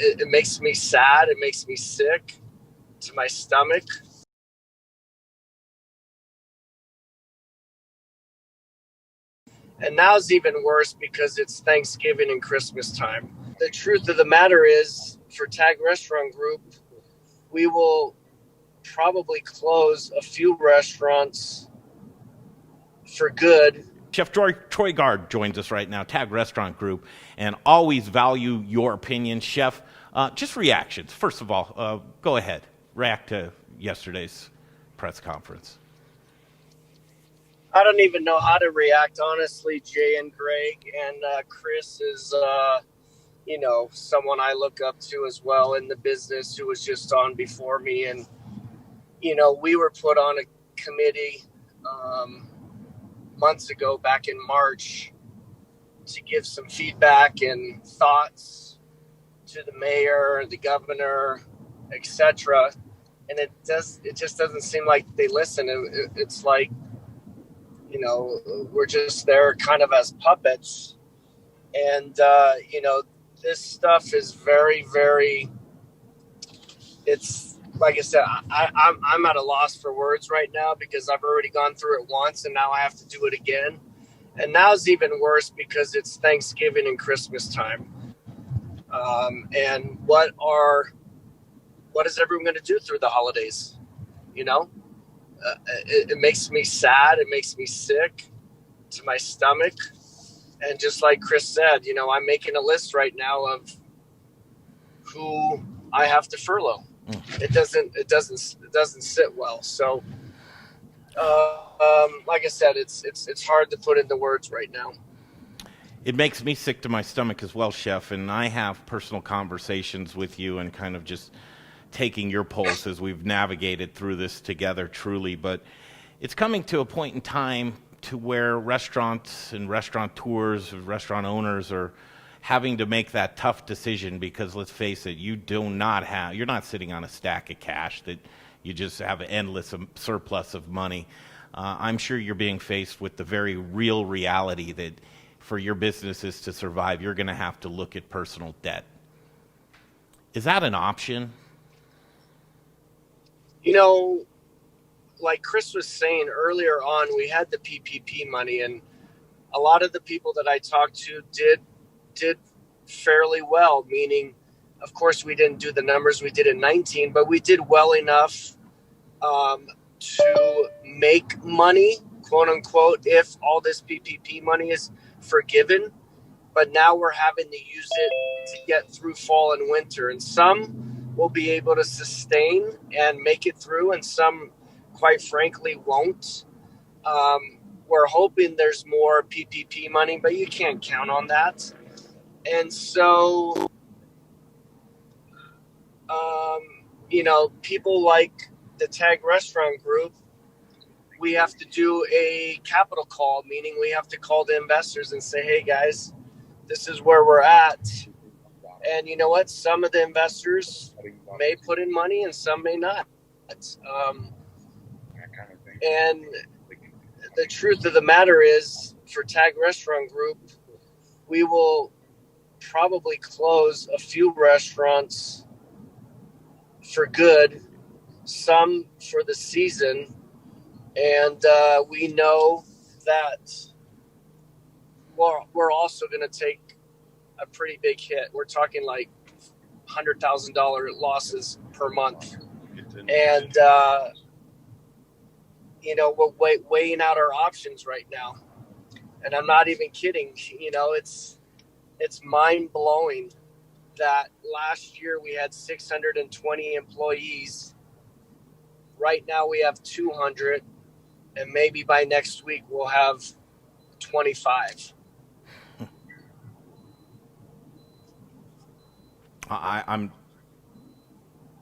it makes me sad. It makes me sick to my stomach. And now it's even worse because it's Thanksgiving and Christmas time. The truth of the matter is, for Tag Restaurant Group, we will probably close a few restaurants for good. Chef Troy Gard joins us right now, Tag Restaurant Group, and always value your opinion. Chef, just reactions. First of all, go ahead. React to yesterday's press conference. I don't even know how to react, honestly. Jay and Greg and Chris is, someone I look up to as well in the business, who was just on before me. And, we were put on a committee months ago, back in March, to give some feedback and thoughts to the mayor, the governor, etc. And it just doesn't seem like they listen. It's like, we're just there kind of as puppets. And, this stuff is very, very, it's like I said, I'm at a loss for words right now because I've already gone through it once and now I have to do it again. And now it's even worse because it's Thanksgiving and Christmas time. And what is everyone going to do through the holidays? It makes me sad. It makes me sick to my stomach. And just like Chris said, I'm making a list right now of who I have to furlough. It doesn't sit well. So, like I said, it's hard to put into words right now. It makes me sick to my stomach as well, Chef. And I have personal conversations with you and kind of just taking your pulse as we've navigated through this together, truly. But it's coming to a point in time to where restaurants and restaurateurs, restaurant owners are having to make that tough decision because, let's face it, you're not sitting on a stack of cash that you just have an endless surplus of money. I'm sure you're being faced with the very real reality that for your businesses to survive, you're going to have to look at personal debt. Is that an option? Like Chris was saying earlier on, we had the PPP money, and a lot of the people that I talked to did fairly well, meaning, of course, we didn't do the numbers we did in 19, but we did well enough to make money, quote unquote, if all this PPP money is forgiven. But now we're having to use it to get through fall and winter, and some will be able to sustain and make it through, and some, quite frankly, won't. We're hoping there's more PPP money, but you can't count on that. And so, people like the Tag Restaurant Group, we have to do a capital call, meaning we have to call the investors and say, hey, guys, this is where we're at. And you know what? Some of the investors may put in money and some may not. And the truth of the matter is, for Tag Restaurant Group, we will probably close a few restaurants for good, some for the season. And we know that we're also going to take a pretty big hit. We're talking like $100,000 losses per month. And, we're weighing out our options right now. And I'm not even kidding. It's mind blowing that last year we had 620 employees. Right now we have 200, and maybe by next week we'll have 25.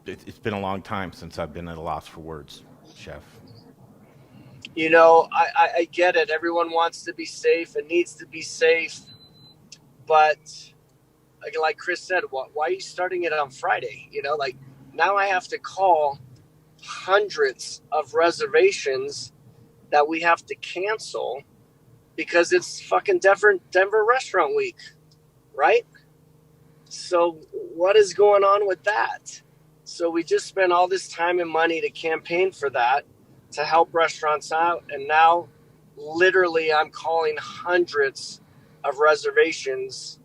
It's been a long time since I've been at a loss for words, Chef. I get it. Everyone wants to be safe and needs to be safe. But like Chris said, why are you starting it on Friday? Now I have to call hundreds of reservations that we have to cancel because it's fucking Denver Restaurant Week, right? So what is going on with that? So we just spent all this time and money to campaign for that, to help restaurants out. And now literally I'm calling hundreds of reservations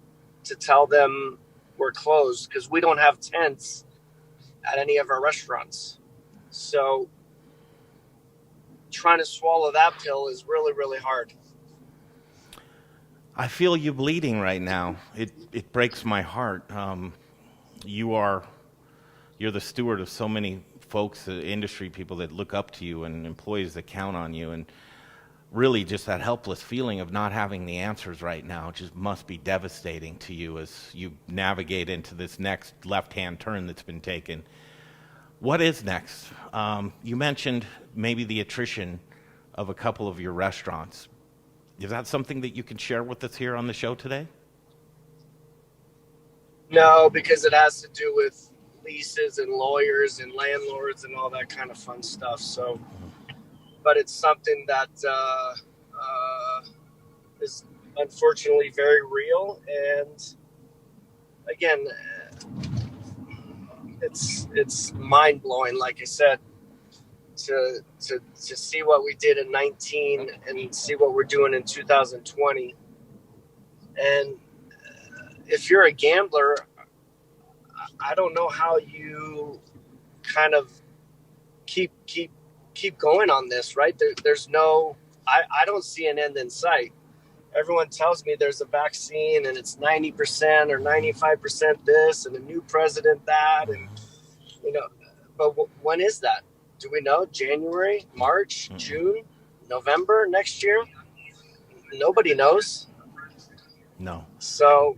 to tell them we're closed because we don't have tents at any of our restaurants. So trying to swallow that pill is really, really hard. I feel you bleeding right now. It breaks my heart. You're the steward of so many folks, industry people that look up to you and employees that count on you, and really just that helpless feeling of not having the answers right now just must be devastating to you as you navigate into this next left-hand turn that's been taken. What is next? You mentioned maybe the attrition of a couple of your restaurants. Is that something that you can share with us here on the show today? No, because it has to do with leases and lawyers and landlords and all that kind of fun stuff. So, but it's something that is unfortunately very real. And again, it's mind blowing. Like I said, to see what we did in 19 and see what we're doing in 2020. And if you're a gambler, I don't know how you kind of keep going on this, right? There's no, I don't see an end in sight. Everyone tells me there's a vaccine and it's 90% or 95% this and a new president that, and but when is that? Do we know? January, March, June, November next year? Nobody knows. No. So.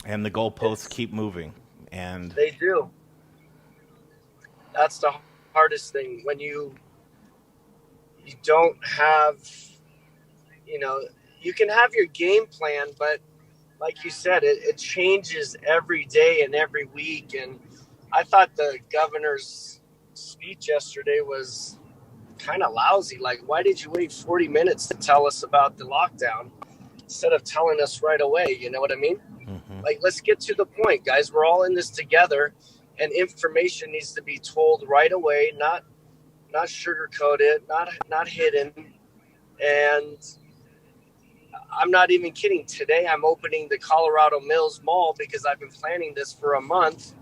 And the goalposts keep moving. And they do. That's the hardest thing when you don't have, you can have your game plan, but like you said, it changes every day and every week. And I thought the governor's speech yesterday was kind of lousy. Like, why did you wait 40 minutes to tell us about the lockdown instead of telling us right away? You know what I mean? Mm-hmm. Like, let's get to the point, guys. We're all in this together, and information needs to be told right away, not sugar-coated, not hidden. And I'm not even kidding. Today I'm opening the Colorado Mills Mall because I've been planning this for a month.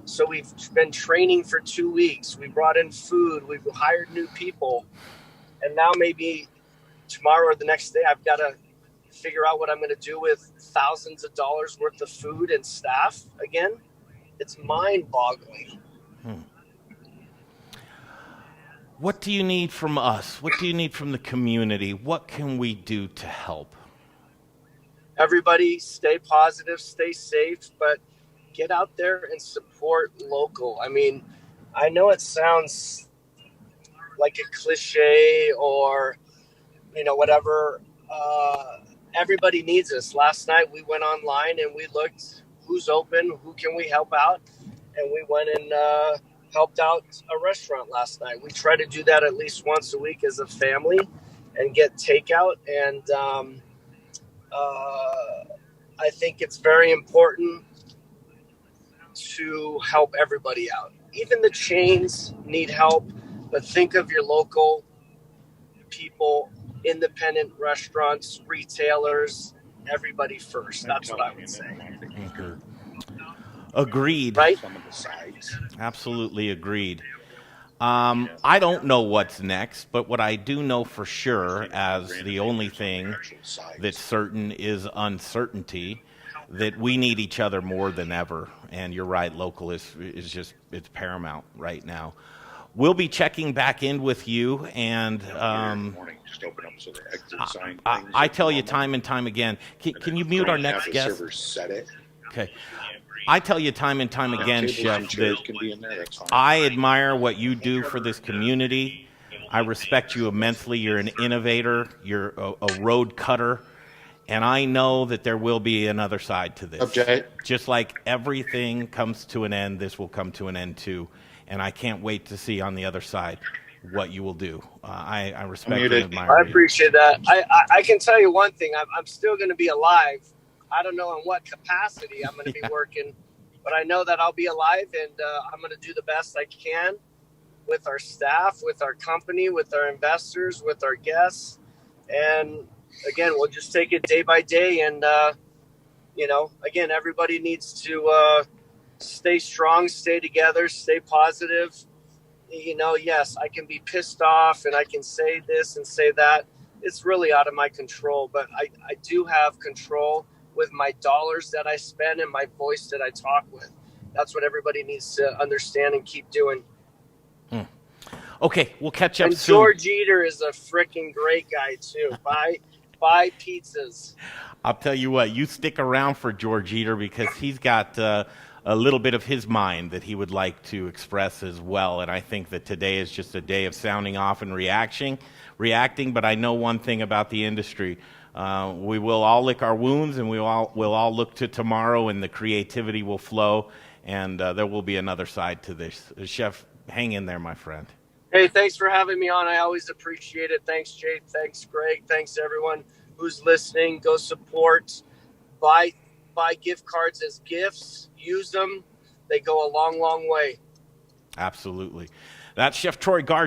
So we've been training for 2 weeks. We brought in food. We've hired new people. And now maybe tomorrow or the next day, I've got to figure out what I'm going to do with thousands of dollars worth of food and staff again. It's mind-boggling. What do you need from us? What do you need from the community? What can we do to help? Everybody stay positive, stay safe, but get out there and support local. I mean, I know it sounds like a cliche or, whatever. Everybody needs us. Last night we went online and we looked who's open, who can we help out, and we went and helped out a restaurant last night. We try to do that at least once a week as a family and get takeout. And I think it's very important to help everybody out. Even the chains need help, but think of your local people, independent restaurants, retailers, everybody first. That's what I would say. Agreed. Right? Absolutely agreed. I don't know what's next, but what I do know for sure, as the only thing that's certain is uncertainty, that we need each other more than ever. And you're right, local is just, it's paramount right now. We'll be checking back in with you, and I tell you time and time again, can you mute our next guest? Okay. I tell you time and time again, Chef, that I admire what you do for this community. I respect you immensely. You're an innovator. You're a road cutter. And I know that there will be another side to this. Okay. Just like everything comes to an end, this will come to an end too. And I can't wait to see on the other side what you will do. I respect and admire you. I appreciate that. I can tell you one thing. I'm still going to be alive. I don't know in what capacity I'm going to be working, but I know that I'll be alive, and I'm going to do the best I can with our staff, with our company, with our investors, with our guests. And again, we'll just take it day by day. And, again, everybody needs to stay strong, stay together, stay positive. Yes, I can be pissed off and I can say this and say that. It's really out of my control, but I do have control with my dollars that I spend and my voice that I talk with. That's what everybody needs to understand and keep doing. Okay, we'll catch up and soon. George Eater is a freaking great guy too. Buy pizzas. I'll tell you what, you stick around for George Eater because he's got a little bit of his mind that he would like to express as well. And I think that today is just a day of sounding off and reacting. But I know one thing about the industry. We will all lick our wounds, and we'll all look to tomorrow, and the creativity will flow, and there will be another side to this. Chef, hang in there, my friend. Hey, thanks for having me on. I always appreciate it. Thanks, Jade. Thanks, Greg. Thanks, everyone who's listening. Go support. Buy gift cards as gifts. Use them. They go a long, long way. Absolutely. That's Chef Troy Gard.